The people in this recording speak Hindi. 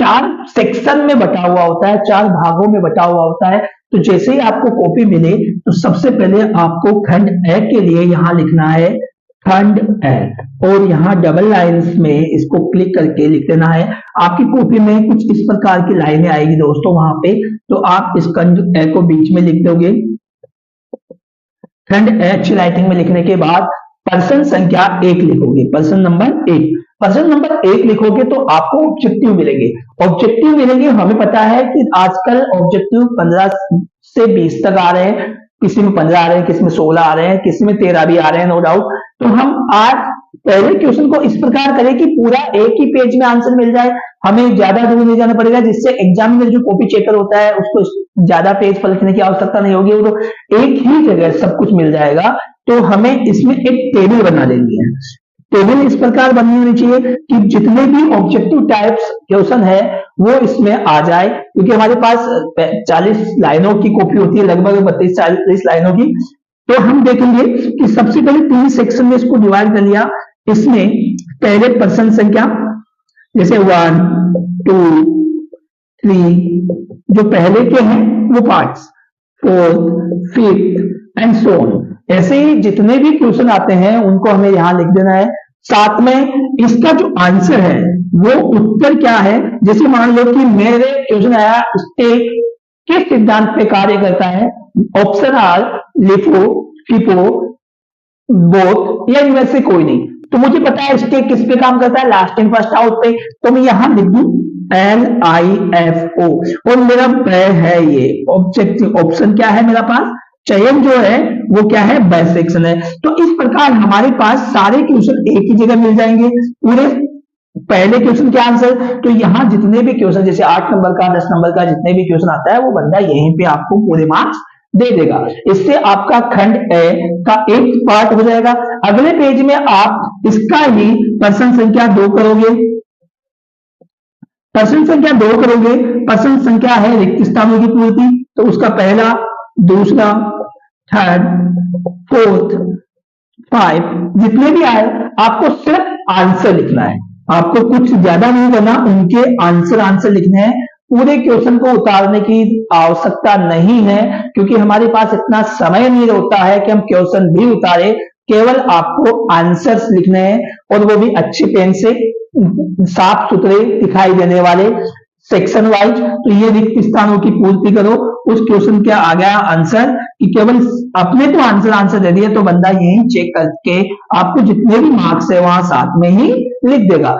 4 सेक्शन में बटा हुआ होता है, 4 भागों में बटा हुआ होता है। तो जैसे ही आपको कॉपी मिले तो सबसे पहले आपको खंड ए के लिए यहां लिखना है खंड ए, और यहाँ डबल लाइंस में इसको क्लिक करके लिख देना है। आपकी कॉपी में कुछ इस प्रकार की लाइनें आएगी दोस्तों वहां पे, तो आप इस खंड ए को बीच में लिख दोगे। खंड ए अच्छी राइटिंग में लिखने के बाद पर्सन संख्या 1 लिखोगे, पर्सन नंबर 1। पर्सन नंबर 1 लिखोगे तो आपको ऑब्जेक्टिव मिलेंगे। ऑब्जेक्टिव मिलेंगे, हमें पता है कि आजकल ऑब्जेक्टिव 15 से 20 तक आ रहे हैं, किसी में 15 आ रहे हैं, किसी में 16 आ रहे हैं, किसी में 13 भी आ रहे हैं, नो डाउट। तो हम आज पहले क्वेश्चन को इस प्रकार करें कि पूरा एक ही पेज में आंसर मिल जाए, हमें ज्यादा दूर नहीं जाना पड़ेगा, जिससे एग्जामिनर जो कॉपी चेकर होता है उसको ज्यादा पेज पलटने की आवश्यकता नहीं होगी, वो तो एक ही जगह सब कुछ मिल जाएगा। तो हमें इसमें एक टेबल बना देनी है। टेबल इस प्रकार बननी होनी चाहिए कि जितने भी ऑब्जेक्टिव टाइप्स क्वेश्चन है वो इसमें आ जाए, क्योंकि हमारे पास 40 लाइनों की कॉपी होती है, लगभग 32-40 लाइनों की। तो हम देखेंगे कि सबसे पहले 3 सेक्शन में इसको डिवाइड कर लिया। इसमें पहले पर्सन संख्या जैसे 1, 2, 3 जो पहले के हैं वो parts, 4th, 5th and so on. ऐसे ही जितने भी क्वेश्चन आते हैं उनको हमें यहां लिख देना है। साथ में इसका जो आंसर है वो उत्तर क्या है, जैसे मान लो कि मेरे क्वेश्चन आया स्टेक किस सिद्धांत पे कार्य करता है, option or LIFO, FIFO, both या इनमें से कोई नहीं। तो मुझे पता है स्टेक किस पे काम करता है, लास्ट इन फर्स्ट आउट पे, तो मैं यहां लिख दूं LIFO और मेरा है ये ऑब्जेक्टिव। ऑप्शन क्या है मेरा पास, चयन जो है वो क्या है, बाइसेक्शन है। तो इस प्रकार हमारे पास सारे क्वेश्चन एक ही जगह मिल जाएंगे, पूरे पहले क्वेश्चन के आंसर। तो यहां जितने भी क्वेश्चन जैसे 8 नंबर का, 10 नंबर का जितने भी क्वेश्चन आता है वो बंदा यहीं पे आपको पूरे मार्क्स दे देगा। इससे आपका खंड ए का एक पार्ट हो जाएगा। अगले पेज में आप इसका ही पर्सन संख्या 2 करोगे। पर्सन संख्या 2 करोगे, पर्सन संख्या है रिक्त स्थानों की पूर्ति, तो उसका पहला, दूसरा, थर्ड, फोर्थ, 5 जितने भी आए आपको सिर्फ आंसर लिखना है, आपको कुछ ज्यादा नहीं करना, उनके आंसर लिखने हैं। पूरे क्वेश्चन को उतारने की आवश्यकता नहीं है, क्योंकि हमारे पास इतना समय नहीं होता है कि हम क्वेश्चन भी उतारे। केवल आपको आंसर्स लिखने हैं, और वो भी अच्छे पेन से, साफ सुथरे दिखाई देने वाले, सेक्शन वाइज। तो ये रिक्त स्थानों की पूर्ति करो, उस क्वेश्चन क्या आ गया आंसर, कि केवल अपने तो आंसर दे दिए तो बंदा यही चेक करके आपको जितने भी मार्क्स है वहां साथ में ही लिख देगा।